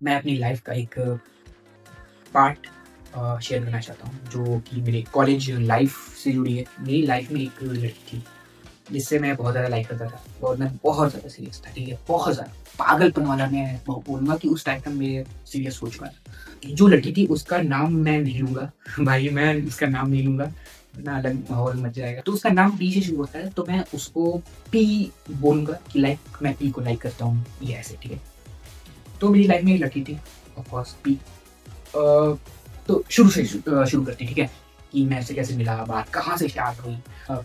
मैं अपनी लाइफ का एक पार्ट शेयर करना चाहता हूँ, जो कि मेरे कॉलेज लाइफ से जुड़ी है। मेरी लाइफ में एक लड़की थी, जिससे मैं बहुत ज़्यादा लाइक करता था और मैं बहुत ज़्यादा सीरियस था, ठीक है? बहुत ज़्यादा पागलपन वाला मैं बोलूँगा कि उस टाइम तक मैं सीरियस हो चुका था। जो लड़की थी उसका नाम मैं नहीं लूँगा भाई मैं उसका नाम नहीं लूँगा, वरना अलग माहौल मच जाएगा। तो उसका नाम पी से शुरू होता है, तो मैं उसको पी बोलूँगा कि लाइक मैं पी को लाइक करता हूँ, ये ऐसे, ठीक है? तो मेरी लाइफ में एक लड़की थी, ऑफ कोर्स पी। अ, तो शुरू करते हैं, ठीक है? कि मैं उससे कैसे मिला, बात कहाँ से स्टार्ट हुई।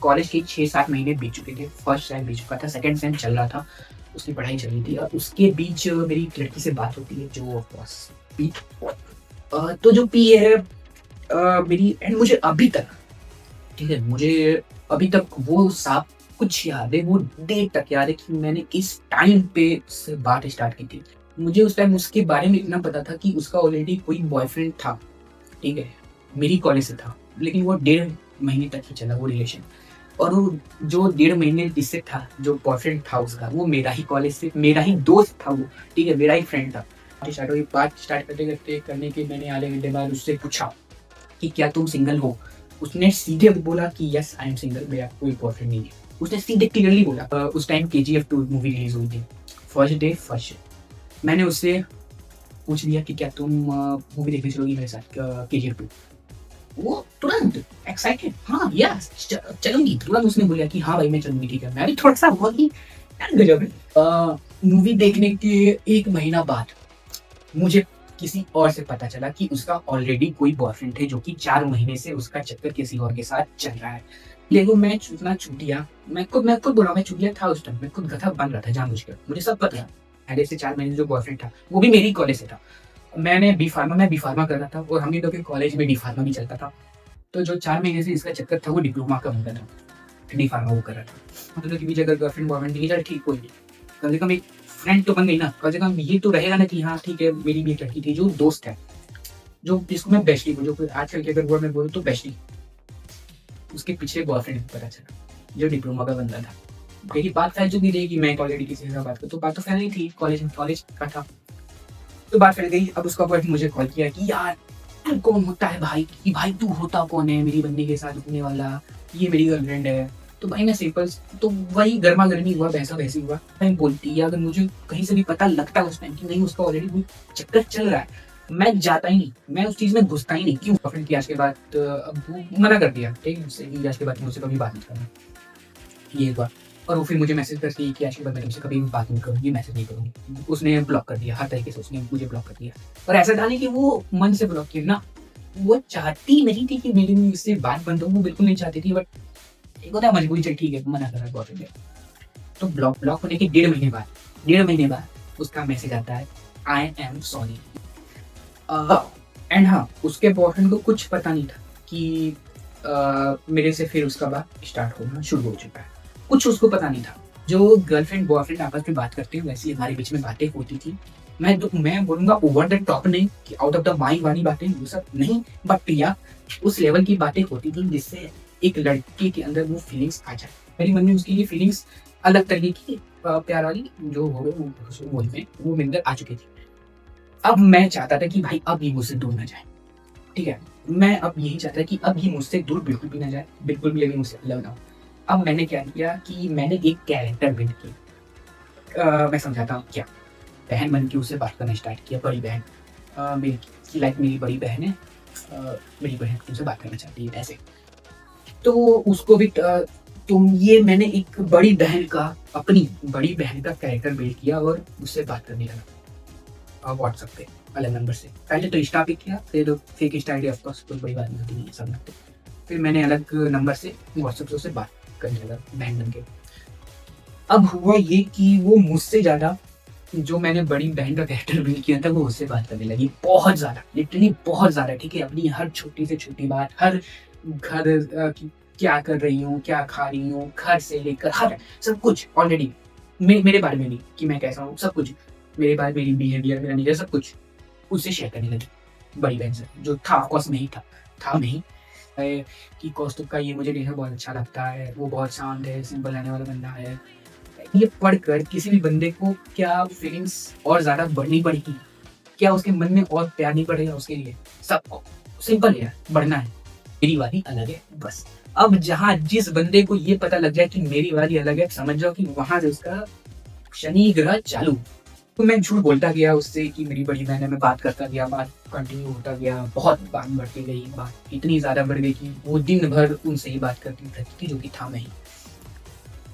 कॉलेज के 6-7 महीने बीत चुके थे, फर्स्ट सेम बीत चुका था, सेकंड सेम चल रहा था, उसकी पढ़ाई चल रही थी और उसके बीच मेरी एक लड़की से बात होती है जो ऑफ कोर्स पी। तो जो पी है मेरी एंड मुझे अभी तक, ठीक है? मुझे अभी तक वो सब कुछ याद है, वो डेट तक याद है कि मैंने किस टाइम पे उससे बात स्टार्ट की थी। मुझे उस टाइम उसके बारे में इतना पता था कि उसका ऑलरेडी कोई बॉयफ्रेंड था, ठीक है? मेरी कॉलेज से था, लेकिन वो डेढ़ महीने तक ही चला वो रिलेशन। और वो जो डेढ़ महीने जिससे था, जो बॉयफ्रेंड था उसका, वो मेरा ही कॉलेज से मेरा ही दोस्त था वो, ठीक है? मेरा ही फ्रेंड था। स्टार्ट हुई, बात स्टार्ट करते-करते करने के मैंने आधे घंटे बाद उससे पूछा कि क्या तुम सिंगल हो? उसने सीधे बोला कि यस आई एम सिंगल, मेरा कोई बॉयफ्रेंड नहीं है। उसने सीधे क्लियरली बोला। उस टाइम केजीएफ 2 मूवी रिलीज़ हुई थी। First day first show. मैंने उससे पूछ लिया कि क्या तुम मूवी देखने चलोगी मेरे साथ केजीएफ 2? वो तुरंत एक्साइटेड, हाँ, यस चलूँगी। तुरंत उसने बोला कि हाँ भाई मैं चलूँगी, ठीक है। मैं भी थोड़ा-सा हुआ कि यार गज़ब है। मूवी देखने के 1 महीना बाद मुझे किसी और से पता चला कि उसका ऑलरेडी कोई बॉयफ्रेंड है, जो कि 4 महीने से उसका चक्कर किसी और के साथ चल रहा है। लेकिन मैं इतना चूतिया, मैं खुद बोल रहा हूँ, मैं चूतिया था उस टाइम, मैं खुद गधा बन रहा था जानबूझकर। मुझे सब पता था। पहले से 4 महीने जो बॉयफ्रेंड था, वो भी मेरी कॉलेज से था। मैं बी फार्मा कर रहा था और हम ही लोग के कॉलेज में डी फार्मा भी चलता था। तो जो 4 महीने से इसका चक्कर था, वो डिप्लोमा का हो गया था। डी फार्मा वो कर रहा था। मतलब कि मुझे अगर गर्लफ्रेंड बॉयफ्रेंड नहीं, चल ठीक, कोई नहीं। कम से कम एक फ्रेंड तो बन गई ना, कम से कम ये तो रहेगा ना कि हाँ ठीक है, मेरी भी एक लड़की थी जो दोस्त है, जो जिसको मैं बेस्टी बोलूँ, जो आजकल के अगर वर्ड में बोलूँ तो बेस्टी। उसके पीछे बॉयफ्रेंड पता चला, जो डिप्लोमा का बंदा था। मेरी बात फैल चुकी थी कि मैं ऑलरेडी किसी के साथ बात करूँ, तो बात तो फैल गई थी, कॉलेज कॉलेज का था। तो बात फैल गई। अब उसका बॉयफ्रेंड मुझे कॉल किया कि यार तू कौन होता है भाई, कि भाई तू होता कौन है मेरी बंदी के साथ रुकने वाला, ये मेरी गर्लफ्रेंड है। तो भाई मैं सिंपल, तो वही गर्मा-गर्मी हुआ, वैसा-वैसी हुआ। मैं बोलती है, अगर मुझे कहीं से भी पता लगता उस टाइम कि नहीं उसका ऑलरेडी कोई चक्कर चल रहा है, मैं जाता ही नहीं, मैं उस चीज़ में घुसता ही नहीं। क्यों? बॉयफ्रेंड की आज के बाद अब वो मना कर दिया, ठीक है? मुझसे कि आज के बाद मुझसे कभी बात नहीं करना। ये हुआ। और वो फिर मुझे मैसेज करती है कि आज के बाद मैं तुमसे कभी भी बात नहीं करूँगी, मैसेज नहीं करूँगी। उसने ब्लॉक कर दिया, हर तरीके से उसने मुझे ब्लॉक कर दिया। और ऐसा था नहीं कि वो मन से ब्लॉक किया ना, वो चाहती नहीं थी कि मेरी उससे बात बंद हो, वो बिल्कुल नहीं चाहती थी, बट एक होता है मजबूरी, चल ठीक है, मना कर रहा है बॉयफ्रेंड है। तो ब्लॉक ब्लॉक होने के डेढ़ महीने बाद उसका मैसेज आता है, आई एम सॉरी। एंड हाँ, उसके बॉयफ्रेंड को कुछ पता नहीं था कि मेरे से फिर उसका बात स्टार्ट होना शुरू हो चुका है। कुछ उसको पता नहीं था। जो गर्लफ्रेंड बॉयफ्रेंड आपस में बात करते हैं, वैसी हमारे बीच में बातें होती थी। मैं बोलूँगा ओवर द टॉप नहीं, कि आउट ऑफ द माइंड वाली बातें, वो सब नहीं, बट या उस लेवल की बातें होती थी जिससे एक लड़के के अंदर वो फीलिंग्स आ जाए। मेरी मन में उसकी ये फीलिंग्स अलग तरीके की प्यार वाली जो हो गए, वो बोलते हैं, वो मेरे अंदर आ चुकी थी। अब मैं चाहता था कि भाई अब ये मुझसे दूर ना जाए, ठीक है? मैं अब यही चाहता था कि अब ये मुझसे दूर बिल्कुल भी ना जाए, बिल्कुल भी अभी मुझसे अलग ना हो। अब मैंने क्या किया कि मैंने एक कैरेक्टर बिल्ड की। मैं समझाता हूँ क्या। बहन बन के उससे बात करना स्टार्ट किया, बड़ी बहन। मेरी लाइक मेरी बड़ी बहन है। मेरी बहन तुमसे बात करना चाहती है, ऐसे। तो उसको भी ये मैंने एक बड़ी बहन का, अपनी बड़ी बहन का कैरेक्टर बिल्ड किया और उससे बात करने लगा व्हाट्सएप पे, अलग नंबर से। पहले तो इंस्टा पे किया, फिर fake Insta ID, of course कोई बड़ी बात नहीं होती, नहीं है, सब लगते। फिर मैंने अलग नंबर से व्हाट्सएप से उससे बात करने लगा, बहन बन के। अब हुआ ये कि वो मुझसे ज़्यादा, जो मैंने बड़ी बहन का कैरेक्टर बिल्ड किया था, वो उससे बात करने लगी। बहुत ज़्यादा, लिटरली बहुत ज़्यादा, ठीक है? अपनी हर छोटी से छोटी बात, हर घर की क्या कर रही हूँ, क्या खा रही हूँ, घर से लेकर हर सब कुछ ऑलरेडी मेरे बारे में भी, कि मैं कैसा हूँ, सब कुछ। मेरे बारे, मेरी बिहेवियर, मेरा नेचर, सब कुछ उससे शेयर करने लगी, बड़ी बहन से। जो था ऑफ कोर्स नहीं था नहीं। कि कौस्तुभ का ये मुझे नेचर बहुत अच्छा लगता है, वो बहुत शांत है, सिंपल रहने वाला बंदा है। ये पढ़कर किसी भी बंदे को क्या फीलिंग्स और ज़्यादा बढ़नी पड़ेगी, क्या उसके मन में और प्यार नहीं बढ़ेगा उसके लिए? सबको सिंपल है, बढ़ना है। मेरी वाली अलग है बस। अब जहाँ जिस बंदे को ये पता लग जाए कि मेरी वाली अलग है, समझ जाओ कि वहां से उसका शनि ग्रह चालू। तो मैं झूठ बोलता गया उससे कि मेरी बड़ी बहन है, मैं बात करता गया, बात कंटिन्यू होता गया, बहुत बात बढ़ती गई, बात इतनी ज्यादा बढ़ गई कि वो दिन भर उनसे ही बात करती रहती थी, जो कि था नहीं।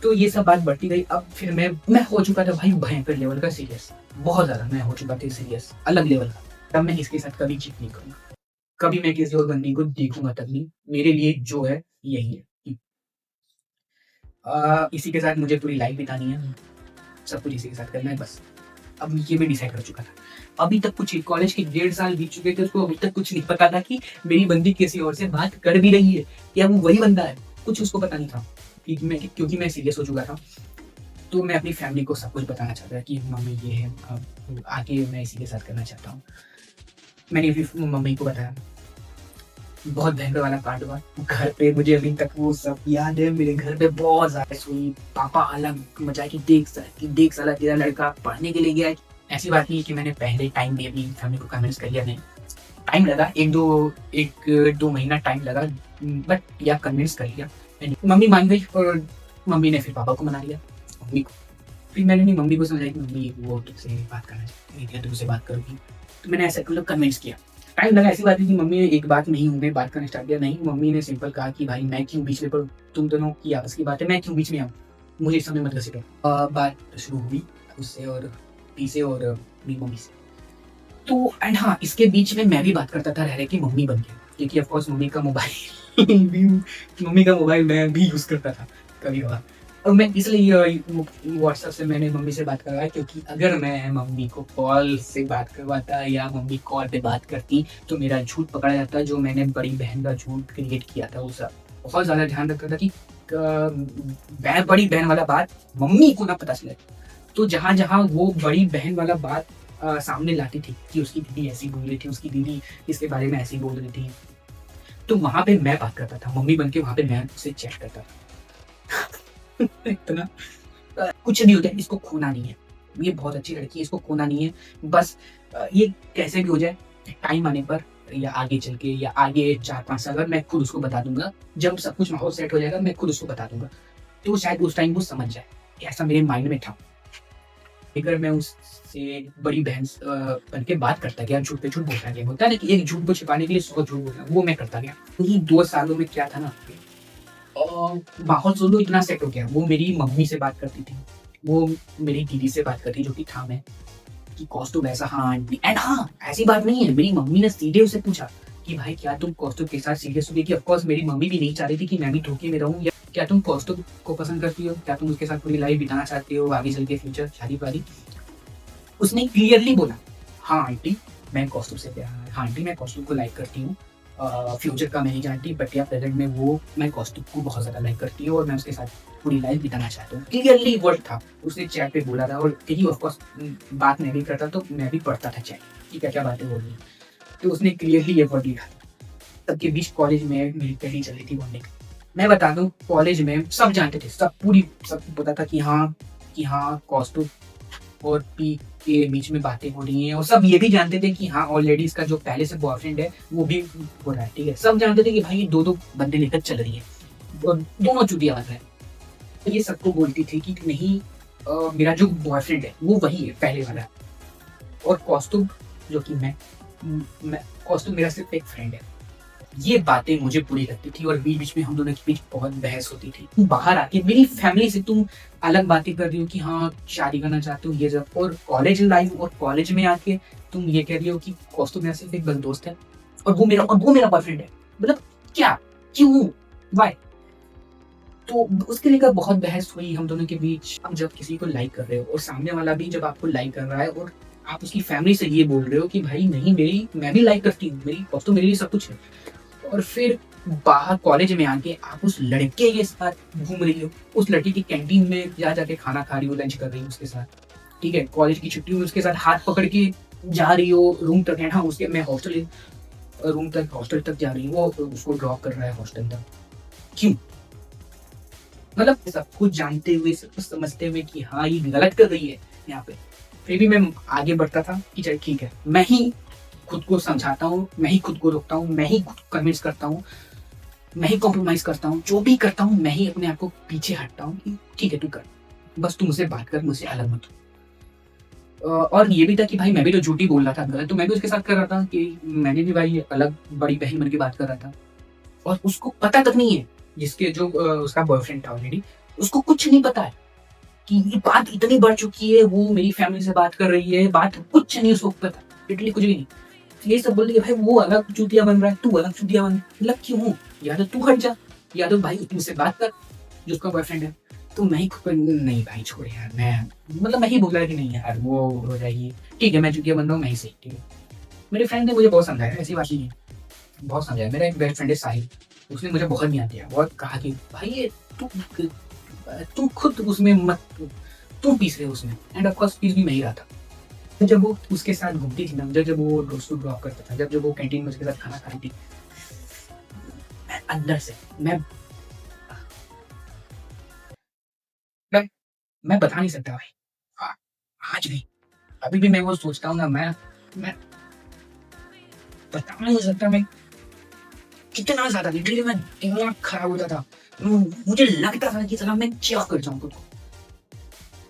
तो ये सब बात बढ़ती गई। अब फिर मैं हो चुका था भाई भयंकर लेवल का सीरियस, बहुत ज्यादा मैं हो चुका था सीरियस, अलग लेवल का। तब मैं इसके साथ कभी चीट नहीं करूंगा, कभी मैं किसी और बंदी को देखूंगा तक नहीं। मेरे लिए जो है यही है कि इसी के साथ मुझे पूरी लाइफ बितानी है, सब कुछ इसी के साथ करना है बस। अब ये मैं डिसाइड कर चुका था। अभी तक कुछ कॉलेज के 1.5 साल बीत चुके थे, उसको अभी तक कुछ नहीं पता था कि मेरी बंदी किसी और से बात कर भी रही है या वो वही बंदा है, कुछ उसको पता नहीं था। क्योंकि मैं सीरियस हो चुका था, तो मैं अपनी फैमिली को सब कुछ बताना चाहता था कि मम्मी ये है, अब आगे मैं इसी के साथ करना चाहता हूँ। मैंने अपनी मम्मी को बताया, बहुत भयंकर वाला कांड हुआ घर पे। मुझे अभी तक वो सब याद है। मेरे घर पे बहुत ज्यादा सुई, पापा अलग मचाए कि देख साला तेरा लड़का पढ़ने के लिए गया है। ऐसी बात नहीं है कि मैंने पहले टाइम भी अपनी फैमिली को कन्विंस कर लिया, नहीं। टाइम लगा, एक दो महीना टाइम लगा, बट या कन्विंस कर लिया। मम्मी मान गई और मम्मी ने फिर पापा को मना लिया, मम्मी को। फिर मैंने अपनी मम्मी को समझाया कि मम्मी वो तुझसे बात करना चाहती है, तुमसे बात करोगी। तो मैंने ऐसा मतलब कन्विंस किया। टाइम लगा, ऐसी बात है कि मम्मी ने एक बात नहीं हुई बात करना स्टार्ट किया, नहीं। मम्मी ने सिंपल कहा कि भाई मैं क्यों बीच में पढ़ूं, तुम दोनों की आपस की बात है, मैं क्यों बीच में आऊँ, मुझे इस समय मत घसीटो। बात शुरू हुई उससे और पी से और मेरी मम्मी से। तो एंड हाँ, इसके बीच में मैं भी बात करता था रह रहे कि मम्मी बन गया, क्योंकि ऑफकोर्स मम्मी का मोबाइल मैं भी यूज करता था कभी कभार। और मैं इसलिए व्हाट्सएप से मैंने मम्मी से बात करवाया, क्योंकि अगर मैं मम्मी को कॉल से बात करवाता या मम्मी कॉल पे बात करती तो मेरा झूठ पकड़ा जाता, जो मैंने बड़ी बहन का झूठ क्रिएट किया था। वो सब बहुत ज्यादा ध्यान रखता था कि बड़ी बहन वाला बात मम्मी को ना पता चले। तो जहां जहां वो बड़ी बहन वाला बात सामने लाती थी कि उसकी दीदी ऐसी बोल रही थी, उसकी दीदी इसके बारे में ऐसी बोल रही थी, तो वहां पे मैं बात करता था, मम्मी बन के वहां पे मैं उससे चैट करता था। इतना कुछ भी होता है, इसको खोना नहीं है। ये बहुत अच्छी लड़की है, इसको खोना नहीं है। बस ये कैसे भी हो जाए, टाइम आने पर या आगे चल के या आगे 4-5 साल बाद मैं खुद उसको बता दूंगा। जब सब कुछ माहौल सेट हो जाएगा मैं खुद उसको बता दूंगा, तो शायद उस टाइम वो समझ जाए। ऐसा मेरे माइंड में था। अगर मैं उससे बड़ी बहन बन के बात करता गया, झूठ पे झूठ बोलता गया, होता है ना कि एक झूठ को छिपाने के लिए 100 झूठ बोलना, वो मैं करता गया। वही 2 सालों में क्या था ना, माहौल सोलो इतना सेट हो गया। वो मेरी मम्मी से बात करती थी, वो मेरी दीदी से बात करती, जो कि था मैं, कि कॉस्ट्यूम ऐसा, हाँ आंटी। एंड हाँ, ऐसी बात नहीं है, मेरी मम्मी ने सीधे उसे पूछा कि भाई क्या तुम कॉस्ट्यूम के साथ सीरियस हो गई? कि ऑफकोर्स मेरी मम्मी भी नहीं चाह रही थी कि मैं भी धोखे में रहूं, या क्या तुम कॉस्ट्यूम को पसंद करती हो, क्या तुम उसके साथ पूरी लाइफ बिताना चाहती हो, आगे चल के फ्यूचर शादी वादी। उसने क्लियरली बोला, हाँ आंटी मैं कॉस्ट्यूम से प्यार है, हाँ आंटी मैं कॉस्ट्यूम को लाइक करती हूँ, फ्यूचर का मैं नहीं जानती, बट या प्रेजेंट में वो मैं कॉस्ट्यूम को बहुत ज़्यादा लाइक करती हूँ और मैं उसके साथ पूरी लाइफ बिताना चाहता हूँ। क्लियरली वर्ड था, उसने चैट पे बोला था। और यही ऑफकोर्स बात मैं भी करता तो मैं भी पढ़ता था चैट कि क्या क्या बातें बोल रही, तो उसने क्लियरली ये वर्ड लिखा था। सबके बीच कॉलेज में मेरी पहली चल रही थी बॉन्डिंग। मैं बता दूं, कॉलेज में सब जानते थे, सबको पता था कि हाँ कॉस्ट्यूम और पी के बीच में बातें हो रही हैं, और सब ये भी जानते थे कि हाँ ऑलरेडी इसका जो पहले से बॉयफ्रेंड है वो भी हो रहा है। ठीक है, सब जानते थे कि भाई ये दो बंदे लेकर चल रही है और दोनों चुतिया बन रहे हैं। तो ये सबको बोलती थी कि नहीं, मेरा जो बॉयफ्रेंड है वो वही है पहले वाला, और कॉस्ट्यूम जो कि मैं कॉस्ट्यूम मेरा सिर्फ एक फ्रेंड है। ये बातें मुझे बुरी लगती थी और बीच बीच में हम दोनों के बीच बहुत बहस होती थी। बाहर आके मेरी फैमिली से तुम अलग बातें कर रही हो कि हाँ शादी करना चाहते हो ये सब, और कॉलेज लाइफ और कॉलेज में आके तुम ये कह रही हो कि कौस्तुभ मेरा सिर्फ एक बस दोस्त है और वो मेरा बॉयफ्रेंड है। मतलब क्या, क्यों, वाई? तो उसके लेकर बहुत बहस हुई हम दोनों के बीच। आप जब किसी को लाइक कर रहे हो और सामने वाला भी जब आपको लाइक कर रहा है और आप उसकी फैमिली से ये बोल रहे हो कि भाई नहीं, मैं भी लाइक करती हूँ, मेरी दोस्तों मेरे लिए सब कुछ है, और फिर बाहर कॉलेज में आके आप उस लड़के के साथ घूम रही हो, उस लड़की की कैंटीन में जा जाके खाना खा रही हो, लंच कर रही हो उसके साथ, ठीक है, कॉलेज की छुट्टी में उसके साथ हाथ पकड़ के जा रही हो रूम तक। हाँ, उसके मैं हॉस्टल तक जा रही हूँ, वो उसको ड्रॉप कर रहा है हॉस्टल तक। क्यों? मतलब सब कुछ जानते हुए, सब कुछ समझते हुए कि हाँ ये गलत कर रही है यहाँ पे, फिर भी मैं आगे बढ़ता था कि चल ठीक है, मैं ही खुद को समझाता हूँ, मैं ही खुद को रोकता हूँ, मैं ही खुद को कन्विंस करता हूँ, मैं ही कॉम्प्रोमाइज़ करता हूँ, जो भी करता हूँ मैं ही अपने आप को पीछे हटता हूँ कि ठीक है तू कर, बस तू मुझसे बात कर, मुझसे अलग मत हो। और ये भी था कि भाई मैं भी तो झूठ ही बोल रहा था गलत, तो मैं भी उसके साथ कर रहा था कि मैंने भी भाई अलग बड़ी बहन बन के बात कर रहा था। और उसको पता तक नहीं है, जिसके जो उसका बॉयफ्रेंड था ऑलरेडी, उसको कुछ नहीं पता है कि ये बात इतनी बढ़ चुकी है, वो मेरी फैमिली से बात कर रही है, बात कुछ नहीं उसको पता, लिटरली कुछ भी नहीं। ये सब बोल दिया भाई वो अलग चूतिया बन रहा है, तू अलग चूतिया बन, मतलब क्यों? या तो तू हट जा, या तो भाई तुमसे बात कर जो उसका बॉयफ्रेंड है। तो मैं ही खुद नहीं भाई छोड़ यार, मैं मतलब मैं ही बोल रहा कि नहीं यार वो हो जाएगी, ठीक है मैं चूतिया बन रहा हूँ, मैं ही सही, ठीक है। मेरे फ्रेंड ने मुझे बहुत समझाया, ऐसी बात नहीं है, बहुत समझाया। मेरा एक बेस्ट फ्रेंड है साहिल, उसने मुझे बहुत ध्यान दिया, बहुत कहा कि भाई ये तू तू खुद उसमें मत, तू पीस रहे उसमें, एंड ऑफ कोर्स पीस भी मैं ही रहा था। जब वो उसके साथ घूमती थी ना, जब वो दोस्तों को ड्रॉप करता था, जब वो कैंटीन में उसके साथ खाना खाती थी, मैं अंदर से मैं मैं बता नहीं सकता भाई। हाँ, आज भी अभी भी मैं वो सोचता हूँ ना, मैं बता नहीं सकता मैं कितना ज़्यादा, लिटरली मैं दिमाग खराब होता था। मुझे लगता था कि साला मैं क्या कर जाऊँ खुद को।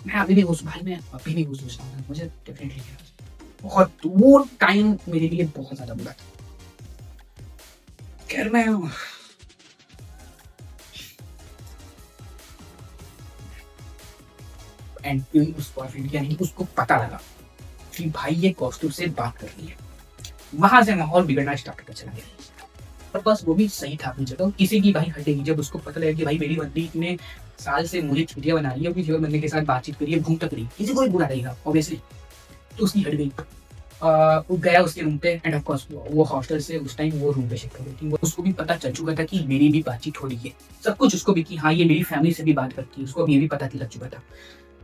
मैं अभी भी उस भाई मैं अभी भी वो सोचता हूँ, मुझे डेफिनिटली बहुत वो टाइम मेरे लिए बहुत ज़्यादा बुरा था। खैर मैं एंड उस बॉयफ्रेंड यानी कि उसको पता लगा कि भाई ये कॉस्ट्यूम से बात कर रही है। वहां से माहौल बिगड़ना स्टार्ट होकर चला गया। पर बस वो भी सही था अपनी जगह, किसी की भाई हटेगी जब उसको पता लगा कि भाई मेरी बंदी इतने साल से मुझे छुट्टियां बना रही है, अपनी जीवन बंदे के साथ बातचीत करी है, घूम तक रही, किसी को भी बुरा लगेगा ऑब्वियसली। तो उसकी हट गई। वो गया उसके रूम पे, एंड ऑफ कोर्स वो हॉस्टल से उस टाइम वो रूम पे शिफ्ट हो गई थी। उसको भी पता चल चुका था कि मेरी भी बातचीत हो रही है, सब कुछ उसको भी कि हाँ ये मेरी फैमिली से भी बात करती है, उसको अब ये भी पता लग चुका था।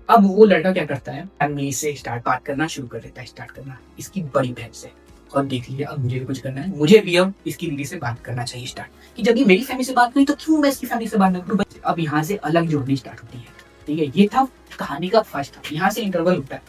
अब वो लड़का क्या करता है, फैमिली से स्टार्ट बात करना शुरू कर देता है, स्टार्ट करना इसकी बड़ी बहन से। और देख लिया अब मुझे भी कुछ करना है, मुझे भी अब इसकी दीदी से बात करना चाहिए स्टार्ट, कि जब ये मेरी फैमिली से बात करी तो क्यों मैं इसकी फैमिली से बात ना करूं। अब यहाँ से अलग जोड़नी स्टार्ट होती है, ठीक है। ये था कहानी का फर्स्ट, यहाँ से इंटरवल होता है।